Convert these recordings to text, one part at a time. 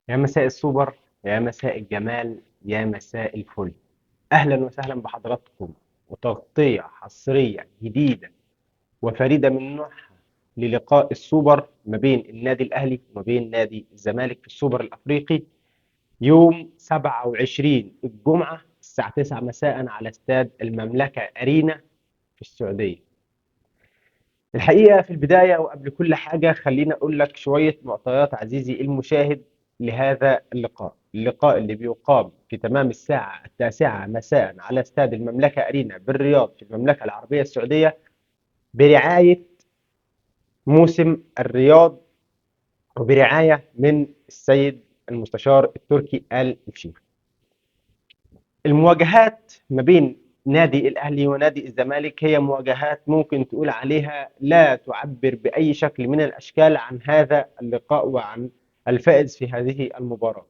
يا مساء السوبر، يا مساء الجمال، يا مساء الفل. أهلا وسهلا بحضراتكم وتغطية حصرية جديدة وفريدة من نوعها للقاء السوبر ما بين النادي الأهلي وما بين نادي الزمالك في السوبر الأفريقي يوم 27 الجمعة الساعة 9 مساء على استاد المملكة أرينا في السعودية. الحقيقة في البداية وقبل كل حاجة خليني أقول لك شوية معطيات عزيزي المشاهد لهذا اللقاء اللي بيقام في تمام الساعة 9 مساء على استاد المملكة أرينا بالرياض في المملكة العربية السعودية برعاية موسم الرياض وبرعاية من السيد المستشار التركي آل الشيخ. المواجهات ما بين نادي الأهلي ونادي الزمالك هي مواجهات ممكن تقول عليها لا تعبر بأي شكل من الأشكال عن هذا اللقاء وعن الفائز في هذه المباراة.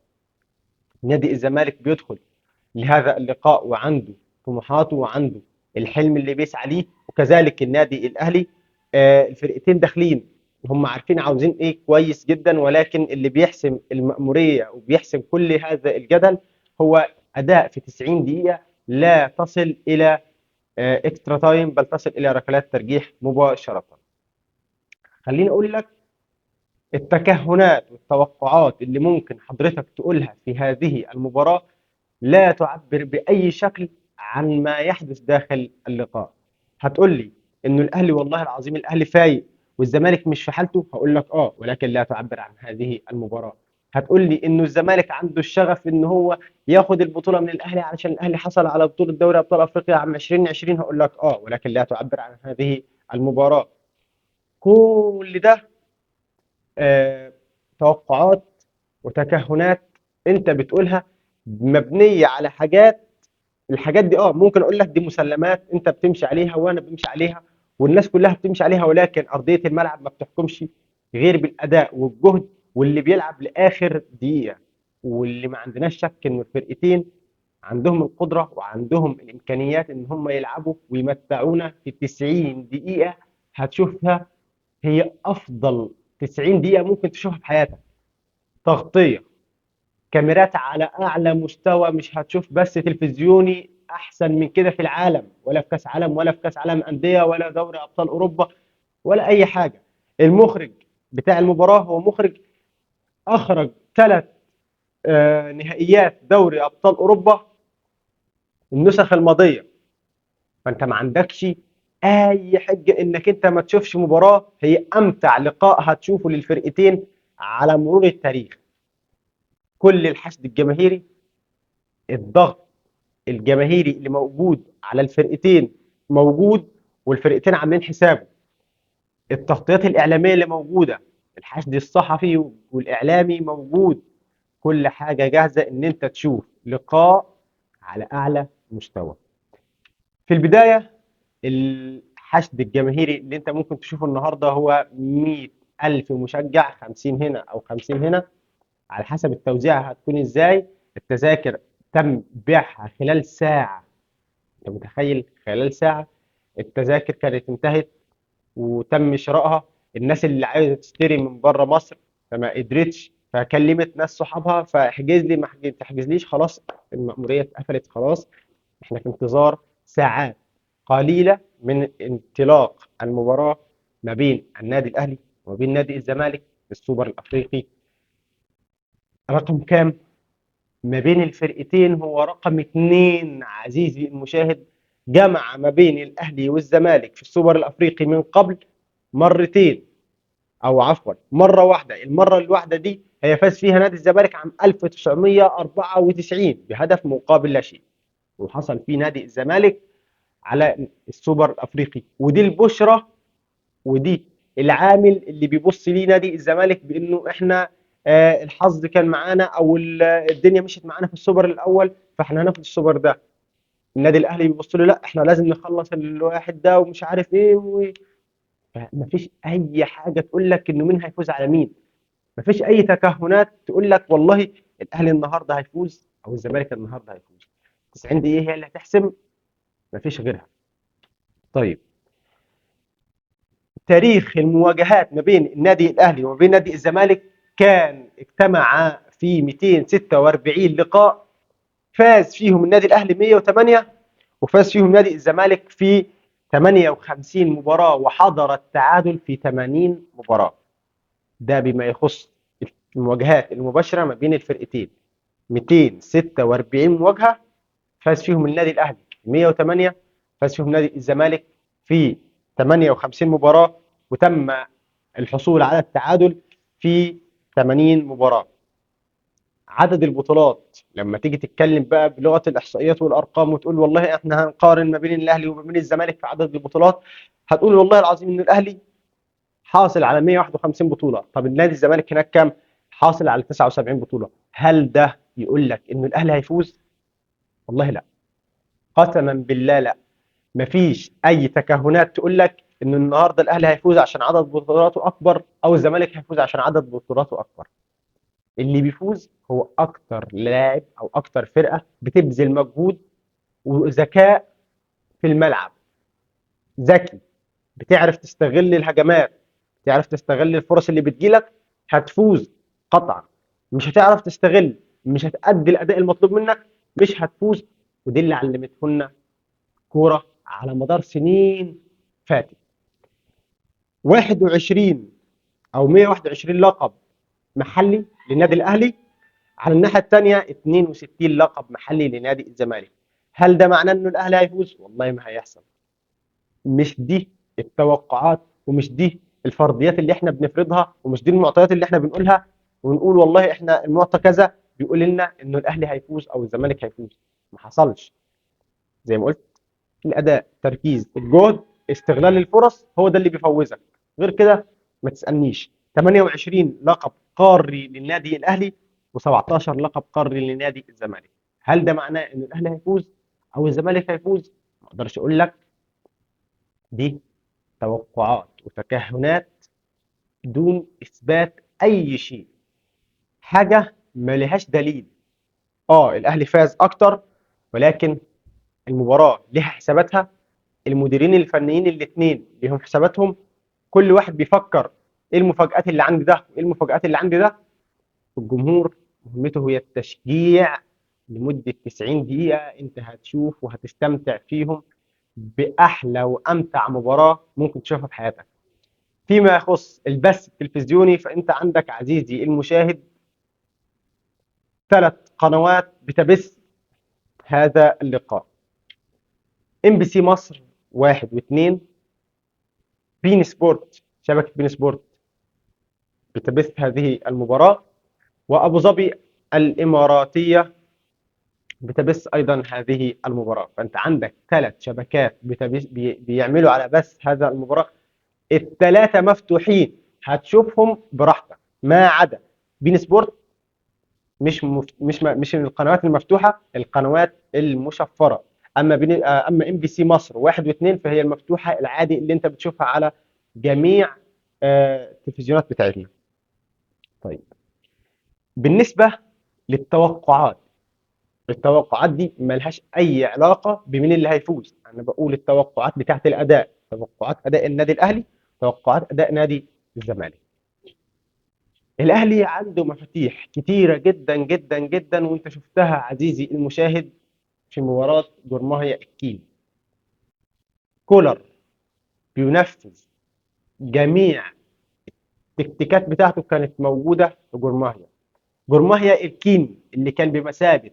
نادي الزمالك بيدخل لهذا اللقاء وعنده طموحاته وعنده الحلم اللي بيسعى ليه، وكذلك النادي الأهلي. الفرقتين داخلين هم عارفين عاوزين ايه كويس جدا، ولكن اللي بيحسم المأمورية وبيحسم كل هذا الجدل هو أداء في 90 دقيقة لا تصل إلى اكسترا تايم، بل تصل إلى ركلات ترجيح مباشرة. خليني أقول لك التكهنات والتوقعات اللي ممكن حضرتك تقولها في هذه المباراة لا تعبر بأي شكل عن ما يحدث داخل اللقاء. هتقول لي إنه الأهلي والله العظيم الأهلي فايق والزمالك مش في حالته، هقول لك ولكن لا تعبر عن هذه المباراة. هتقول لي إنه الزمالك عنده الشغف إن هو ياخد البطولة من الأهلي علشان الأهلي حصل على بطولة دوري أبطال أفريقيا عام 2020، هقول لك ولكن لا تعبر عن هذه المباراة. كل ده آه، توقعات وتكهنات انت بتقولها مبنيه على حاجات. الحاجات دي ممكن اقول لك دي مسلمات انت بتمشي عليها وانا بمشي عليها والناس كلها بتمشي عليها، ولكن ارضيه الملعب ما بتحكمش غير بالاداء والجهد واللي بيلعب لاخر دقيقه. واللي ما عندناش شك ان الفرقتين عندهم القدره وعندهم الامكانيات ان هم يلعبوا ويمتعونا في 90 دقيقه. هتشوفها هي افضل 90 دقيقه ممكن تشوفها في حياتك. تغطيه، كاميرات على اعلى مستوى، مش هتشوف بس تلفزيوني احسن من كده في العالم، ولا في كاس عالم ولا في كاس عالم انديه ولا دوري ابطال اوروبا ولا اي حاجه. المخرج بتاع المباراه هو مخرج اخرج 3 نهائيات دوري ابطال اوروبا النسخ الماضيه. فانت ما عندكش اي حجه انك انت ما تشوفش مباراه هي امتع لقاء هتشوفه للفرقتين على مرور التاريخ. كل الحشد الجماهيري، الضغط الجماهيري اللي موجود على الفرقتين موجود، والفرقتين عاملين حسابه. التغطيات الإعلامية اللي موجودة، الحشد الصحفي والإعلامي موجود. كل حاجة جاهزة إن أنت تشوف لقاء على أعلى مستوى. في البداية الحشد الجماهيري اللي أنت ممكن تشوفه النهاردة هو 100 ألف مشجع، 50 هنا أو 50 هنا على حسب التوزيع هتكون إزاي. التذاكر تم بيعها خلال ساعة. انت متخيل خلال ساعة التذاكر كانت انتهت وتم شرائها. الناس اللي عايزة تشتري من بره مصر فما قدرتش، فكلمت ناس صحابها فاحجز لي، ما تحجزليش خلاص المأمورية اتقفلت خلاص. احنا في انتظار ساعات قليلة من انطلاق المباراة ما بين النادي الأهلي وما بين نادي الزمالك في السوبر الأفريقي. رقم كام ما بين الفرقتين هو رقم 2 عزيزي المشاهد. جمع ما بين الأهلي والزمالك في السوبر الأفريقي من قبل مرتين، أو عفوا مرة واحدة. المرة الواحدة دي هي فاز فيها نادي الزمالك عام 1994 بهدف مقابل لا شيء، وحصل فيه نادي الزمالك على السوبر الأفريقي. ودي البشرة ودي العامل اللي بيبص ليه نادي الزمالك بانه احنا الحظ كان معانا او الدنيا مشيت معانا في السوبر الاول فاحنا هناخد السوبر ده. النادي الاهلي بيبص له لا احنا لازم نخلص الواحد ده ومش عارف ايه مفيش اي حاجه تقول لك انه مين هيفوز على مين. مفيش اي تكهنات تقول لك والله الاهلي النهارده هيفوز او الزمالك النهارده هيفوز. 90 دقيقه هي اللي هتحسم، مفيش غيرها. طيب، تاريخ المواجهات ما بين النادي الاهلي وما بين نادي الزمالك كان اجتمع في 246 لقاء فاز فيهم النادي الاهلي 108، وفاز فيهم نادي الزمالك في 58 مباراة، وحضر التعادل في 80 مباراة. ده بما يخص المواجهات المباشرة ما بين الفرقتين. 246 مواجهة فاز فيهم النادي الأهلي 108، فاز فيهم نادي الزمالك في 58 مباراة، وتم الحصول على التعادل في 80 مباراة. عدد البطولات لما تيجي تتكلم بقى بلغه الاحصائيات والارقام وتقول والله احنا هنقارن ما بين الاهلي وما بين الزمالك في عدد البطولات، هتقول والله العظيم ان الاهلي حاصل على 151 بطوله. طب النادي الزمالك هناك كام؟ حاصل على 79 بطوله. هل ده يقول لك ان الاهلي هيفوز؟ والله لا، قسما بالله لا. مفيش اي تكهنات تقول لك ان النهارده الاهلي هيفوز عشان عدد بطولاته اكبر او الزمالك هيفوز عشان عدد بطولاته اكبر. اللي بيفوز هو اكتر لاعب او اكتر فرقه بتبذل مجهود وذكاء في الملعب، ذكي، بتعرف تستغل الهجمات، بتعرف تستغل الفرص اللي بتجيلك، هتفوز قطعا. مش هتعرف تستغل، مش هتأدي الاداء المطلوب منك، مش هتفوز. ودي اللي علمته لنا كوره على مدار سنين فاتت. 21 او 121 لقب محلي للنادي الاهلي، على الناحيه الثانيه 62 لقب محلي لنادي الزمالك. هل ده معناه انه الاهلي هيفوز؟ والله ما هيحصل. مش دي التوقعات، ومش دي الفرضيات اللي احنا بنفرضها، ومش دي المعطيات اللي احنا بنقولها ونقول والله احنا المعطى كذا بيقول لنا انه الاهلي هيفوز او الزمالك هيفوز. ما حصلش. زي ما قلت، الاداء، تركيز، الجهد، استغلال الفرص، هو ده اللي بيفوزك. غير كده ما تسالنيش. 28 لقب قاري للنادي الاهلي و17 لقب قاري لنادي الزمالك. هل ده معناه ان الاهلي هيفوز او الزمالك هيفوز؟ ما اقدرش اقول لك. دي توقعات وتكهنات دون اثبات اي شيء، حاجه ما لهاش دليل. اه الاهلي فاز اكتر، ولكن المباراه لها حساباتها. المديرين الفنيين الاثنين لهم حساباتهم. كل واحد بيفكر ايه المفاجآت اللي عندي ده وايه المفاجآت اللي عندي ده. الجمهور مهمته هي التشجيع لمدة 90 دقيقة. انت هتشوف وهتستمتع فيهم بأحلى وأمتع مباراة ممكن تشوفها في حياتك. فيما يخص البث التلفزيوني، فانت عندك عزيزي المشاهد 3 قنوات بتبث هذا اللقاء: ام بي سي مصر 1 و2، بين سبورت، شبكة بين سبورت بتبث هذه المباراة، وأبو ظبي الإماراتية بتبث أيضا هذه المباراة. فأنت عندك 3 شبكات بيعملوا على بث هذا المباراة. ال3 مفتوحين، هتشوفهم براحتك ما عدا بين سبورت. مش من القنوات المفتوحة، القنوات المشفرة. أما ام بي سي مصر 1 و2 فهي المفتوحة العادي اللي أنت بتشوفها على جميع التلفزيونات بتاعتنا. طيب، بالنسبة للتوقعات، التوقعات دي ملهاش أي علاقة بمين اللي هيفوز. أنا بقول التوقعات بتاعت الأداء، توقعات أداء النادي الأهلي، توقعات أداء نادي الزمالك. الأهلي عنده مفاتيح كتيرة جدا جدا جدا، وأنت شفتها عزيزي المشاهد في مباراة جورماهيا الكيل. كولر بينفذ جميع التكتيكات بتاعته كانت موجودة في جورماهيا. جورماهيا الكيني اللي كان بمثابة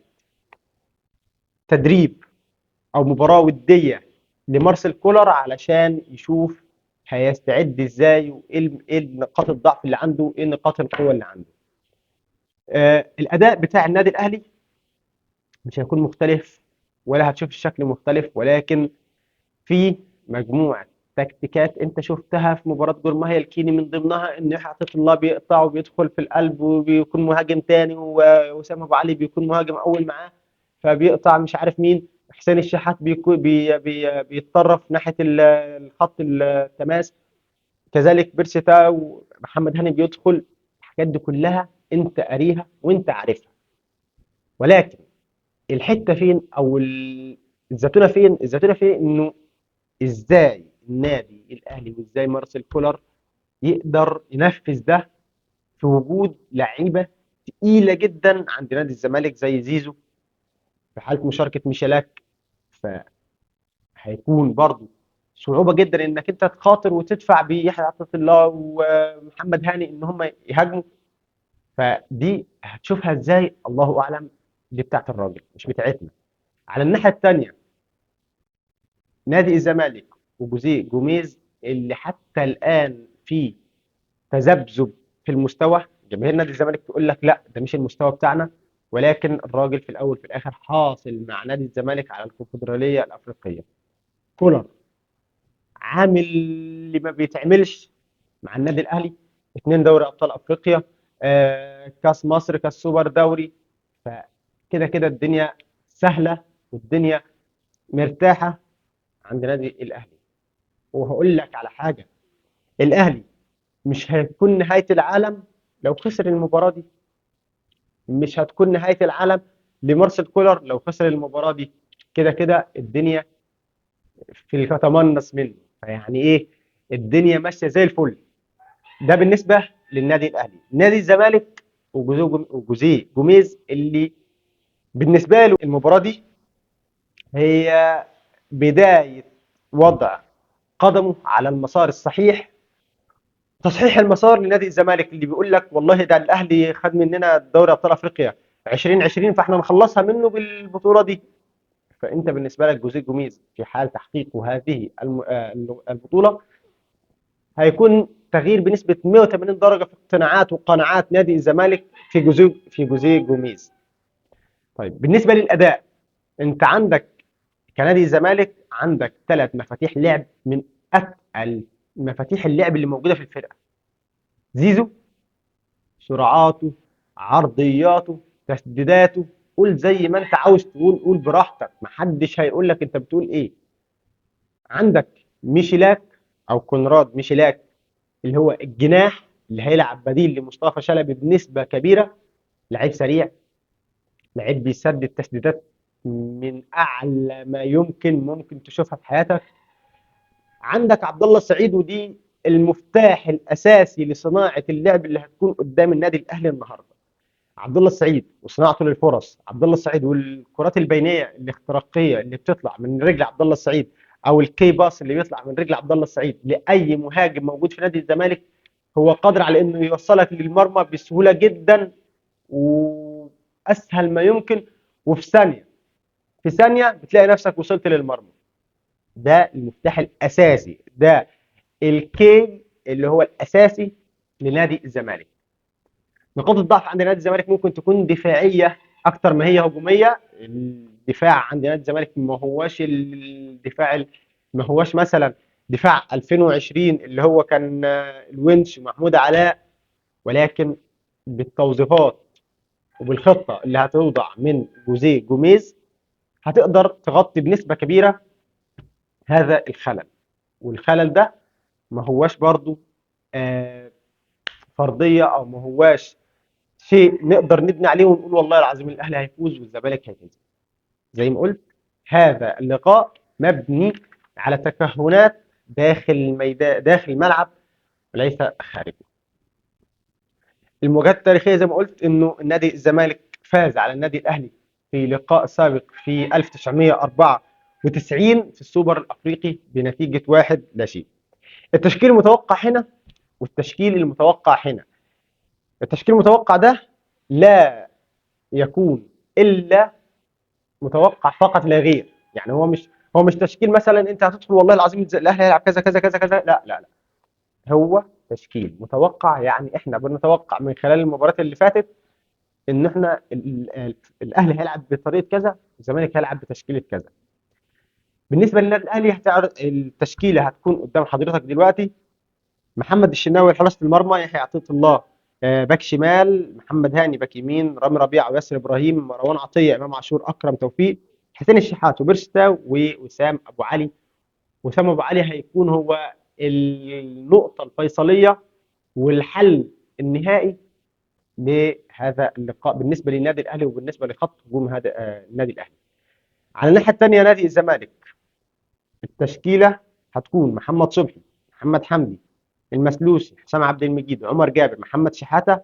تدريب او مباراه وديه لمارسيل كولر علشان يشوف هيستعد ازاي، وايه نقاط الضعف اللي عنده، وايه نقاط القوه اللي عنده. الاداء بتاع النادي الاهلي مش هيكون مختلف، ولا هتشوف الشكل مختلف، ولكن في مجموعه تكتيكات انت شفتها في مباراه جورماهيا الكيني، من ضمنها ان حاطط الله بيقطع وبيدخل في القلب وبيكون مهاجم تاني، ووسام ابو علي بيكون مهاجم اول معاه، فبيقطع مش عارف مين. حسين الشحات بيتطرف ناحيه الخط التماس، كذلك بيرسي تاو، محمد هاني بيدخل. الحاجات دي كلها انت قاريها وانت عارفها، ولكن الحته فين او الزتونه فين؟ الزتونه فين انه ازاي النادي الاهلي وازاي مارسيل كولر يقدر ينفذ ده في وجود لعيبه تقيله جدا عند نادي الزمالك زي زيزو في حاله مشاركه ميشيلاك. فهيكون برضو صعوبه جدا انك انت تخاطر وتدفع بيحيى عطية الله ومحمد هاني ان هم يهاجموا. فدي هتشوفها ازاي الله اعلم، دي بتاعت الراجل مش بتاعتنا. على الناحيه الثانيه نادي الزمالك وجوزيه جوميز اللي حتى الان في تذبذب في المستوى. جماهير نادي الزمالك تقول لك لا ده مش المستوى بتاعنا، ولكن الراجل في الاول في الاخر حاصل مع نادي الزمالك على الكونفدراليه الافريقيه. كولر عامل اللي ما بيتعملش مع النادي الاهلي، اتنين دوري ابطال افريقيا، كاس مصر، كاس سوبر دوري. فكده كده الدنيا سهله والدنيا مرتاحه عند نادي الاهلي. وهقول لك على حاجه، الاهلي مش هتكون نهايه العالم لو خسر المباراه دي، مش هتكون نهايه العالم لمارسيل كولر لو خسر المباراه دي. كده كده الدنيا في الكتمنص منه. فيعني ايه، الدنيا ماشيه زي الفل. ده بالنسبه للنادي الاهلي. نادي الزمالك وجوزيه جوميز اللي بالنسبه له المباراه دي هي بدايه وضع قدمه على المسار الصحيح، تصحيح المسار لنادي الزمالك اللي بيقول لك والله ده الاهلي خد مننا دوري ابطال افريقيا 2020 فاحنا نخلصها منه بالبطوله دي. فانت بالنسبه لك جوزيه جوميز في حال تحقيقه هذه البطوله هيكون تغيير بنسبه 180 درجه في اقتناعات وقناعات نادي الزمالك في جوزيه جوميز. طيب بالنسبه للاداء، انت عندك كنادي الزمالك عندك ثلاث مفاتيح لعب من اتقل مفاتيح اللعب اللي موجوده في الفرقه. زيزو، سرعاته، عرضياته، تسديداته، قول زي ما انت عاوز تقول، قول براحتك محدش هيقول لك انت بتقول ايه. عندك ميشيلاك او كونراد ميشيلاك اللي هو الجناح اللي هيلعب بديل لمصطفى شلبي بنسبه كبيره. لعيب سريع، لعيب بيسدد تسديدات من اعلى ما ممكن تشوفها في حياتك. عندك عبد الله السعيد ودي المفتاح الاساسي لصناعه اللعب اللي هتكون قدام النادي الاهلي النهارده. عبد الله السعيد وصناعته للفرص، عبد الله السعيد والكرات البينيه الاختراقيه اللي بتطلع من رجل عبد الله السعيد، او الكي باس اللي بيطلع من رجل عبد الله السعيد لاي مهاجم موجود في نادي الزمالك، هو قادر على انه يوصلك للمرمى بسهوله جدا واسهل ما يمكن، وفي ثانيه، في ثانيه بتلاقي نفسك وصلت للمرمى. ده المفتاح الاساسي، ده الكي اللي هو الاساسي لنادي الزمالك. نقاط الضعف عند نادي الزمالك ممكن تكون دفاعيه اكتر ما هي هجوميه. الدفاع عند نادي الزمالك ما هواش الدفاع، ما هواش مثلا دفاع 2020 اللي هو كان الونش ومحمود علاء، ولكن بالتوظيفات وبالخطه اللي هتوضع من جوزيه جوميز هتقدر تغطي بنسبه كبيره هذا الخلل. والخلل ده ما هواش برضو آه، فرضيه، او ما هواش شيء نقدر نبني عليه ونقول والله العظيم الاهلي هيفوز والزمالك هيفوز. زي ما قلت، هذا اللقاء مبني على تكهنات داخل الميدان، داخل الملعب، وليس خارجه. المواجهات التاريخيه زي ما قلت انه النادي الزمالك فاز على النادي الاهلي في لقاء سابق في 1994 في السوبر الافريقي بنتيجه 1-0. التشكيل المتوقع هنا والتشكيل المتوقع هنا، التشكيل المتوقع ده لا يكون الا متوقع فقط لا غير. يعني هو مش تشكيل مثلا انت هتدخل والله العظيم الاهلي هيلعب كذا كذا كذا كذا، لا لا لا. هو تشكيل متوقع، يعني احنا بنتوقع من خلال المباريات اللي فاتت ان احنا الاهلي هيلعب بطريقه كذا، الزمالك هيلعب بتشكيله كذا. بالنسبه للنادي الاهلي هتعرض التشكيله هتكون قدام حضرتك دلوقتي: محمد الشناوي حراسه المرمى، يحيى عطيه الله باك شمال، محمد هاني باك يمين، رامي ربيعه وياسر ابراهيم، مروان عطيه، امام عاشور، اكرم توفيق، حسين الشحات وبيرستاو ووسام ابو علي. وسام ابو علي هيكون هو النقطه الفيصليه والحل النهائي لهذا اللقاء بالنسبه للنادي الاهلي وبالنسبه لخط هجوم هذا النادي الاهلي. على الناحيه الثانيه نادي الزمالك، التشكيله هتكون محمد صبحي، محمد حمدي، المسلوسي، حسام عبد المجيد، عمر جابر، محمد شحاته،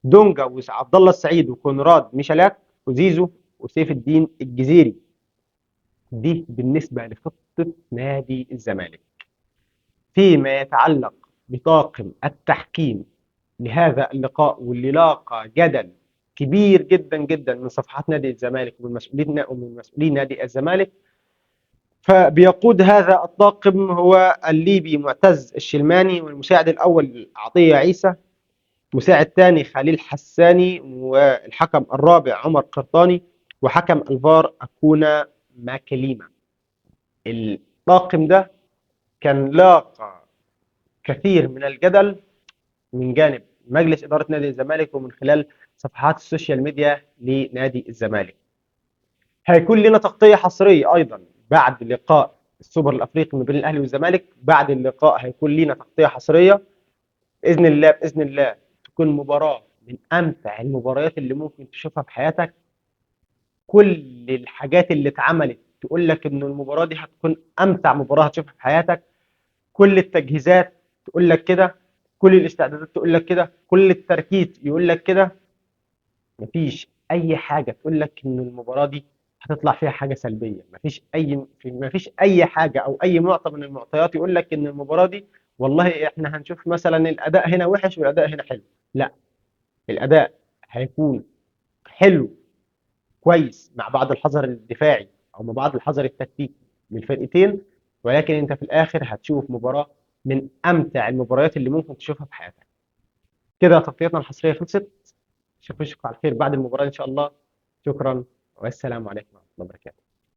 دونجا وعبد الله السعيد وكونراد ميشالاك وزيزو وسيف الدين الجزيري. دي بالنسبة لخطة نادي الزمالك. فيما يتعلق بطاقم التحكيم لهذا اللقاء، واللي لاقى جدل كبير جدا جدا من صفحات نادي الزمالك ومن مسؤولين نادي الزمالك، فبيقود هذا الطاقم هو الليبي معتز الشلماني، والمساعد الأول عطية عيسى، مساعد ثاني خليل حساني، والحكم الرابع عمر قرطاني، وحكم الفار أكونا ماكليما. الطاقم ده كان لاقى كثير من الجدل من جانب مجلس إدارة نادي الزمالك ومن خلال صفحات السوشيال ميديا لنادي الزمالك. هيكون لنا تغطية حصرية أيضا بعد لقاء السوبر الأفريقي ما بين الأهلي والزمالك. بعد اللقاء هيكون لنا تغطية حصرية بإذن الله، بإذن الله تكون مباراة من أمتع المباريات اللي ممكن تشوفها في حياتك. كل الحاجات اللي اتعملت تقول لك إن المباراة دي هتكون أمتع مباراة هتشوفها في حياتك. كل التجهيزات تقول لك كده، كل الاستعدادات تقول لك كده، كل التركيز يقول لك كده. مفيش اي حاجه تقول لك ان المباراه دي هتطلع فيها حاجه سلبيه. مفيش اي حاجه او اي معطى من المعطيات يقول لك ان المباراه دي والله احنا هنشوف مثلا الاداء هنا وحش والاداء هنا حلو. لا، الاداء هيكون حلو كويس مع بعض الحذر الدفاعي او مع بعض الحذر التكتيكي للفرقتين، ولكن انت في الاخر هتشوف مباراه من امتع المباريات اللي ممكن تشوفها في حياتك. كده تغطيتنا الحصريه خلصت. اشوفكم على خير بعد المباراه ان شاء الله. شكرا والسلام عليكم ورحمه الله وبركاته.